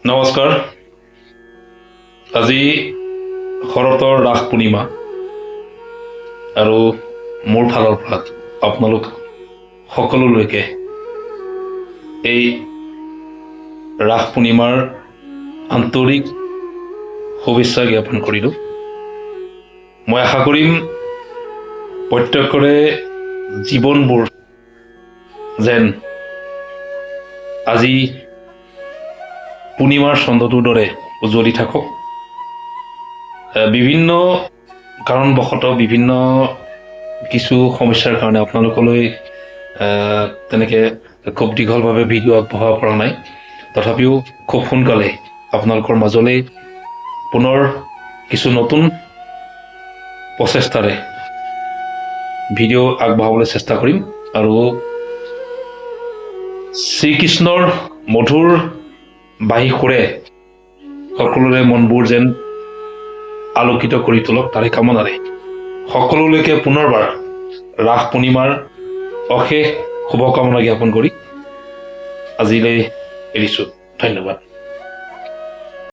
নমস্কাৰ। আজি শৰতৰ ৰাস পূৰ্ণিমা আৰু মোৰ ফালৰ পৰা আপোনালোক সকলোলৈকে এই ৰাস পূৰ্ণিমাৰ আন্তৰিক শুভেচ্ছা জ্ঞাপন কৰিলোঁ। মই আশা কৰিম প্ৰত্যেকৰে জীৱনবোৰ যেন আজি পূৰ্ণিমাৰ চন্দ্ৰটোৰ দৰে উজ্বলি থাকক। বিভিন্ন কাৰণবশতঃ বিভিন্ন কিছু সমস্যাৰ কাৰণে আপোনালোকলৈ তেনেকৈ খুব দীঘলভাৱে ভিডিঅ' আগবঢ়াব পৰা নাই। তথাপিও খুব সোনকালে আপোনালোকৰ মাজলৈ পুনৰ কিছু নতুন প্ৰচেষ্টাৰে ভিডিঅ' আগবঢ়াবলৈ চেষ্টা কৰিম আৰু শ্ৰীকৃষ্ণৰ মধুৰ বাঁহী সুৰে সকলোৰে মনবোৰ যেন আলোকিত কৰি তোলক তাৰে কামনাৰে সকলোলৈকে পুনৰবাৰ ৰাস পূৰ্ণিমাৰ অশেষ শুভকামনা জ্ঞাপন কৰি আজিলৈ এৰিছোঁ। ধন্যবাদ।